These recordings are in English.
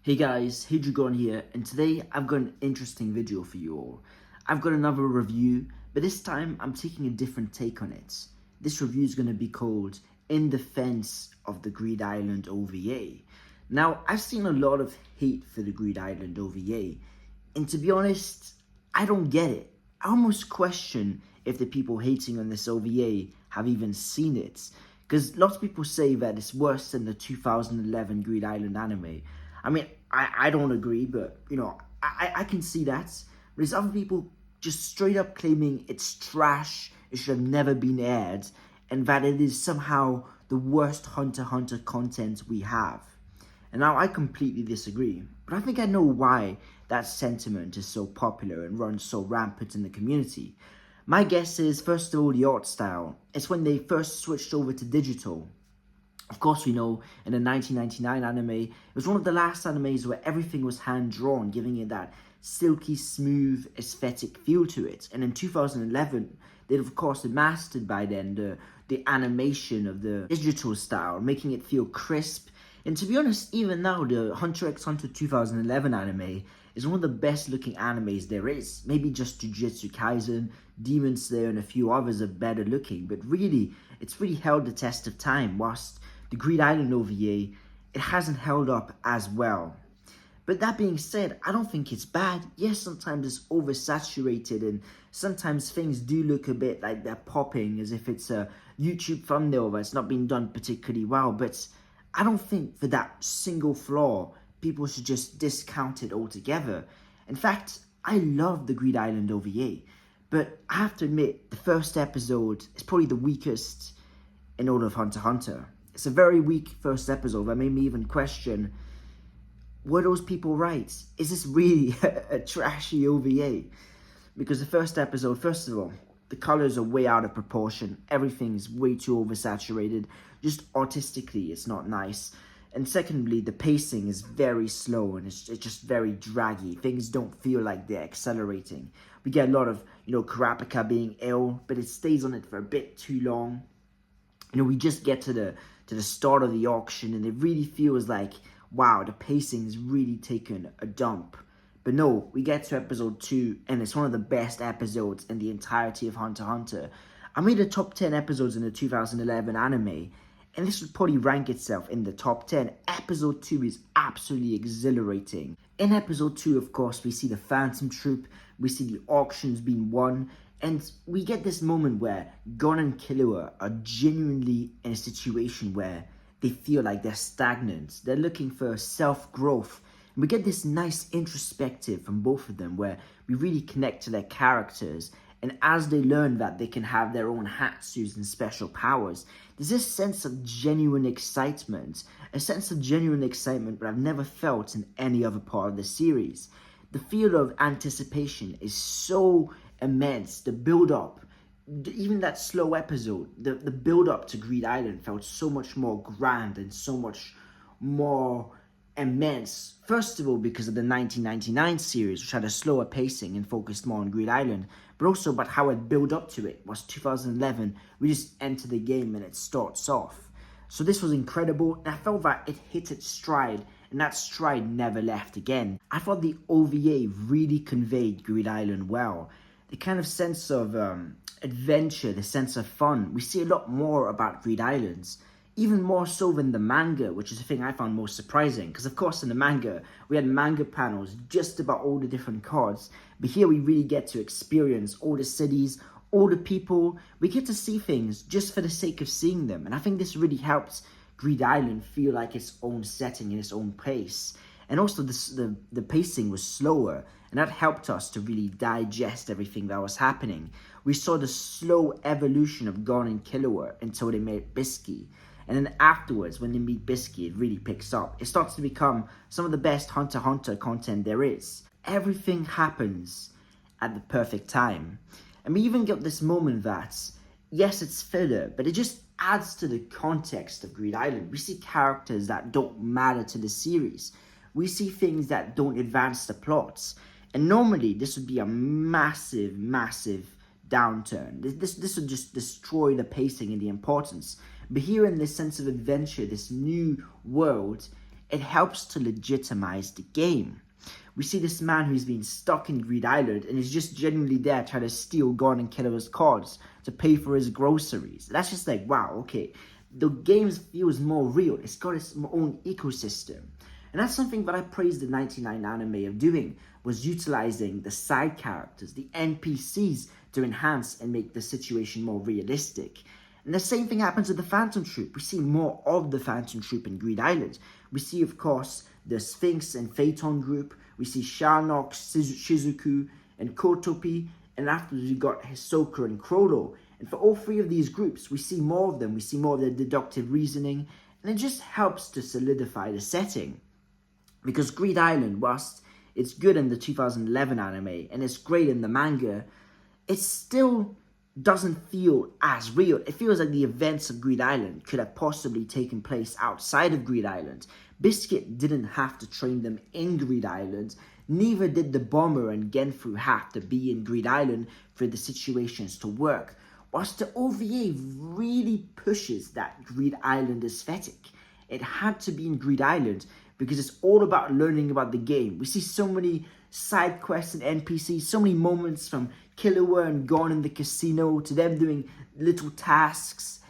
Hey guys, Hidrugon here, and today I've got an interesting video for you all. I've got another review, but this time I'm taking a different take on it. This review is going to be called In Defense of the Greed Island OVA. Now, I've seen a lot of hate for the Greed Island OVA, and to be honest, I don't get it. I almost question if the people hating on this OVA have even seen it, because lots of people say that it's worse than the 2011 Greed Island anime. I mean, I don't agree, but, I can see that. But there's other people just straight up claiming it's trash, it should have never been aired, and that it is somehow the worst Hunter x Hunter content we have. And now I completely disagree, but I think I know why that sentiment is so popular and runs so rampant in the community. My guess is, first of all, the art style. It's when they first switched over to digital. Of course, we know in the 1999 anime, it was one of the last animes where everything was hand-drawn, giving it that silky, smooth, aesthetic feel to it. And in 2011, they'd of course mastered by then the animation of the digital style, making it feel crisp. And to be honest, even now, the Hunter x Hunter 2011 anime is one of the best looking animes there is. Maybe just Jujutsu Kaisen, Demon Slayer, and a few others are better looking, but really, it's really held the test of time, whilst the Greed Island OVA, it hasn't held up as well. But that being said, I don't think it's bad. Yes, sometimes it's oversaturated and sometimes things do look a bit like they're popping as if it's a YouTube thumbnail that's not been done particularly well. But I don't think for that single flaw, people should just discount it altogether. In fact, I love the Greed Island OVA. But I have to admit, the first episode is probably the weakest in all of Hunter x Hunter. It's a very weak first episode that made me even question, were those people right? Is this really a trashy OVA? Because the first episode, first of all, the colors are way out of proportion. Everything's way too oversaturated. Just artistically, it's not nice. And secondly, the pacing is very slow and it's just very draggy. Things don't feel like they're accelerating. We get a lot of, Kurapika being ill, but it stays on it for a bit too long. We just get to the start of the auction and it really feels like, wow, the pacing's really taken a dump. But no, we get to episode 2 and it's one of the best episodes in the entirety of Hunter x Hunter. I made the top 10 episodes in the 2011 anime, and this would probably rank itself in the top 10. Episode 2 is absolutely exhilarating. In episode 2, of course, we see the Phantom Troop, we see the auctions being won, and we get this moment where Gon and Killua are genuinely in a situation where they feel like they're stagnant. They're looking for self-growth. And we get this nice introspective from both of them where we really connect to their characters. And as they learn that they can have their own hatsus and special powers, there's this sense of genuine excitement. A sense of genuine excitement that I've never felt in any other part of the series. The feel of anticipation is so immense. The build-up, even that slow episode, the build-up to Greed Island felt so much more grand and so much more immense. First of all, because of the 1999 series, which had a slower pacing and focused more on Greed Island, but also about how it built up to it. Was 2011, we just enter the game and it starts off. So this was incredible, and I felt that it hit its stride, and that stride never left again. I thought the OVA really conveyed Greed Island well. The kind of sense of adventure, the sense of fun. We see a lot more about Greed Islands, even more so than the manga, which is the thing I found most surprising. Because of course in the manga, we had manga panels just about all the different cards. But here we really get to experience all the cities, all the people. We get to see things just for the sake of seeing them. And I think this really helps Greed Island feel like its own setting in its own pace. And also the pacing was slower, and that helped us to really digest everything that was happening. We saw the slow evolution of Gon and Killua until they met Bisky. And then afterwards, when they meet Bisky, it really picks up. It starts to become some of the best Hunter x Hunter content there is. Everything happens at the perfect time. And we even get this moment that, yes, it's filler, but it just adds to the context of Greed Island. We see characters that don't matter to the series. We see things that don't advance the plots. And normally, this would be a massive, massive downturn. This would just destroy the pacing and the importance. But here in this sense of adventure, this new world, it helps to legitimize the game. We see this man who's been stuck in Greed Island and is just genuinely there trying to steal Gon and Killua's cards to pay for his groceries. That's just like, wow, okay. The game feels more real. It's got its own ecosystem. And that's something that I praised the 99 anime of doing, was utilizing the side characters, the NPCs, to enhance and make the situation more realistic. And the same thing happens with the Phantom Troop. We see more of the Phantom Troop in Greed Island. We see, of course, the Sphinx and Phaeton group. We see Shinnok, Shizuku, and Kotopi. And afterwards, we got Hisoka and Crollo. And for all three of these groups, we see more of them. We see more of their deductive reasoning. And it just helps to solidify the setting. Because Greed Island, whilst it's good in the 2011 anime and it's great in the manga, it still doesn't feel as real. It feels like the events of Greed Island could have possibly taken place outside of Greed Island. Biscuit didn't have to train them in Greed Island. Neither did the Bomber and Genfu have to be in Greed Island for the situations to work. Whilst the OVA really pushes that Greed Island aesthetic, it had to be in Greed Island because it's all about learning about the game. We see so many side quests and NPCs, so many moments from Killua and Gon in the casino to them doing little tasks.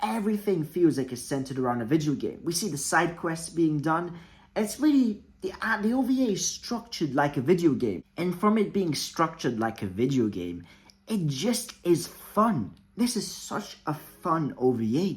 Everything feels like it's centered around a video game. We see the side quests being done, and it's really, the OVA is structured like a video game. And from it being structured like a video game, it just is fun. This is such a fun OVA.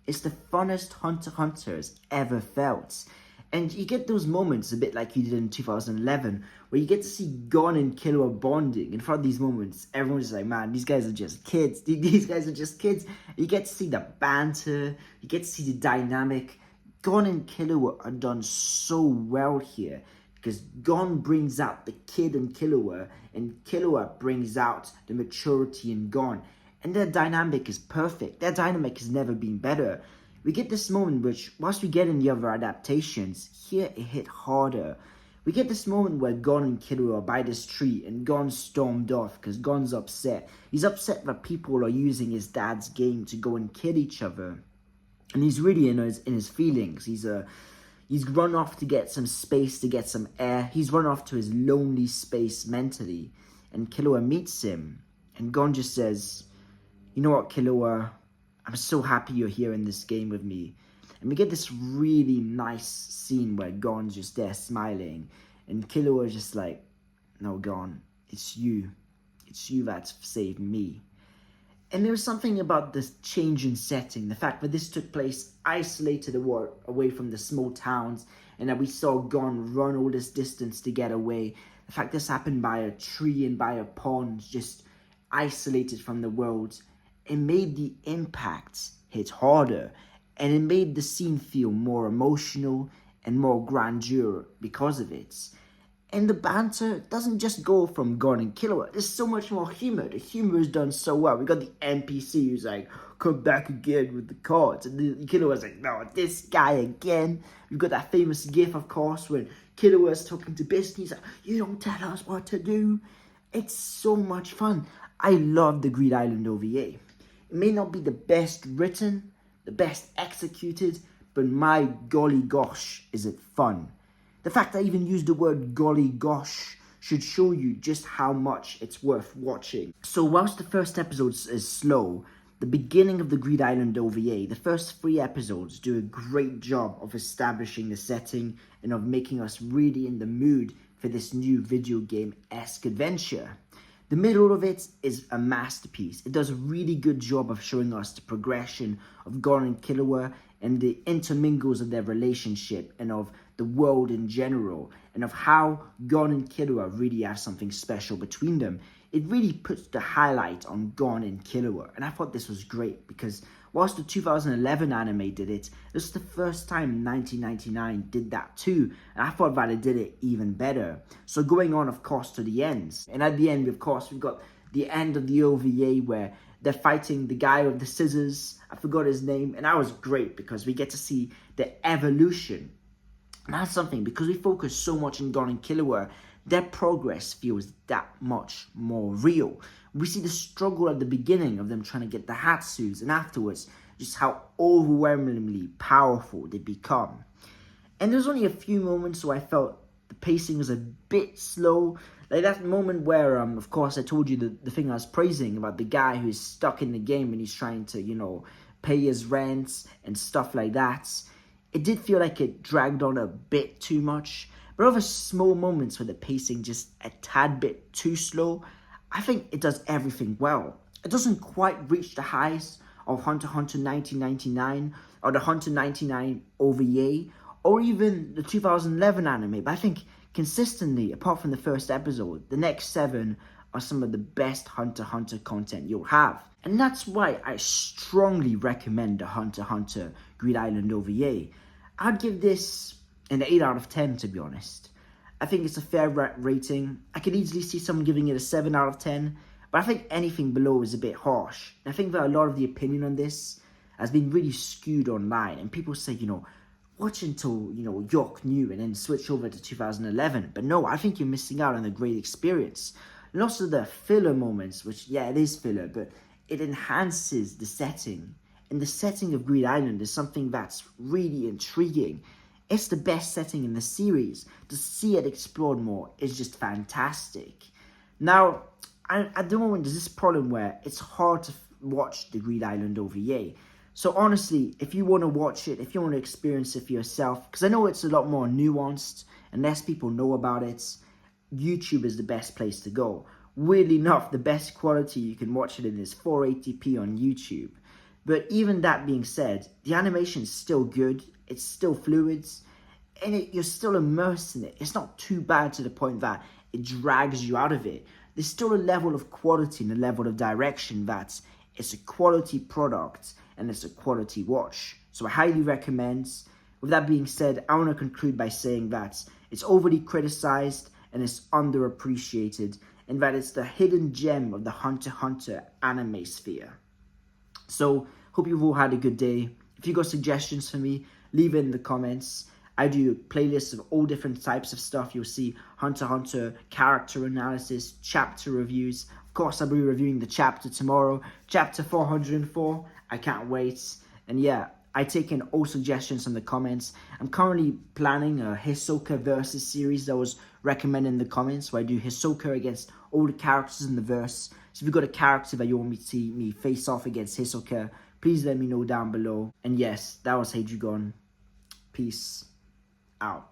It's the funnest Hunter x Hunter has ever felt. And you get those moments a bit like you did in 2011, where you get to see Gon and Killua bonding. And for these moments, everyone's like, man, these guys are just kids. These guys are just kids. You get to see the banter. You get to see the dynamic. Gon and Killua are done so well here, because Gon brings out the kid in Killua, and Killua brings out the maturity in Gon. And their dynamic is perfect. Their dynamic has never been better. We get this moment which, whilst we get in the other adaptations, here it hit harder. We get this moment where Gon and Killua are by this tree and Gon stormed off because Gon's upset. He's upset that people are using his dad's game to go and kill each other. And he's really in his feelings. He's run off to get some space, to get some air. He's run off to his lonely space mentally. And Killua meets him. And Gon just says, you know what, Killua? I'm so happy you're here in this game with me. And we get this really nice scene where Gon's just there smiling. And Killua is just like, no, Gon, it's you. It's you that's saved me. And there was something about this change in setting. The fact that this took place isolated away from the small towns. And that we saw Gon run all this distance to get away. The fact this happened by a tree and by a pond, just isolated from the world. It made the impact hit harder, and it made the scene feel more emotional and more grandeur because of it. And the banter doesn't just go from Gon and Killua. There's so much more humor. The humor is done so well. We got the NPC who's like, come back again with the cards. And the Killua's like, no, this guy again. We've got that famous gif, of course, when Killua's talking to Biscuit. He's like, you don't tell us what to do. It's so much fun. I love the Greed Island OVA. It may not be the best written, the best executed, but my golly gosh, is it fun. The fact I even used the word golly gosh should show you just how much it's worth watching. So whilst the first episode is slow, the beginning of the Greed Island OVA, the first 3 episodes do a great job of establishing the setting and of making us really in the mood for this new video game-esque adventure. The middle of it is a masterpiece. It does a really good job of showing us the progression of Gon and Killua and the intermingles of their relationship and of the world in general, and of how Gon and Killua really have something special between them. It really puts the highlight on Gon and Killua, and I thought this was great because whilst the 2011 anime did it, this is the first time 1999 did that too, and I thought that it did it even better. So going on, of course, to the ends, and at the end, of course, we've got the end of the OVA where they're fighting the guy with the scissors. I forgot his name, and that was great because we get to see the evolution. And that's something, because we focus so much on Gon and Killua, their progress feels that much more real. We see the struggle at the beginning of them trying to get the Hatsus, and afterwards, just how overwhelmingly powerful they become. And there's only a few moments where I felt the pacing was a bit slow. Like that moment where, of course, I told you the thing I was praising about the guy who's stuck in the game and he's trying to, pay his rent and stuff like that. It did feel like it dragged on a bit too much. But over small moments where the pacing just a tad bit too slow, I think it does everything well. It doesn't quite reach the highs of Hunter x Hunter 1999 or the Hunter 99 OVA or even the 2011 anime, but I think consistently, apart from the first episode, the next 7 are some of the best Hunter x Hunter content you'll have. And that's why I strongly recommend the Hunter x Hunter Greed Island OVA. I'd give this an 8 out of 10, to be honest. I think it's a fair rating. I could easily see someone giving it a 7 out of 10, but I think anything below is a bit harsh. And I think that a lot of the opinion on this has been really skewed online, and people say, watch until, York New and then switch over to 2011. But no, I think you're missing out on a great experience. And also the filler moments, which, yeah, it is filler, but it enhances the setting. And the setting of Greed Island is something that's really intriguing. It's the best setting in the series. To see it explored more is just fantastic. Now, at the moment, there's this problem where it's hard to watch the Greed Island OVA. So honestly, if you want to watch it, if you want to experience it for yourself, because I know it's a lot more nuanced and less people know about it, YouTube is the best place to go. Weirdly enough, the best quality you can watch it in is 480p on YouTube. But even that being said, the animation is still good, it's still fluid, and you're still immersed in it. It's not too bad to the point that it drags you out of it. There's still a level of quality and a level of direction that it's a quality product and it's a quality watch. So I highly recommend. With that being said, I want to conclude by saying that it's overly criticized and it's underappreciated, and that it's the hidden gem of the Hunter x Hunter anime sphere. So, hope you've all had a good day. If you got suggestions for me, leave it in the comments. I do playlists of all different types of stuff. You'll see Hunter x Hunter character analysis, chapter reviews. Of course, I'll be reviewing the chapter tomorrow, chapter 404. I can't wait. And yeah, I take in all suggestions from the comments. I'm currently planning a Hisoka versus series that was recommended in the comments, where I do Hisoka against all the characters in the verse. So if you've got a character that you want me to see me face off against Hisoka, please let me know down below. And yes, that was Heijugon. Peace out.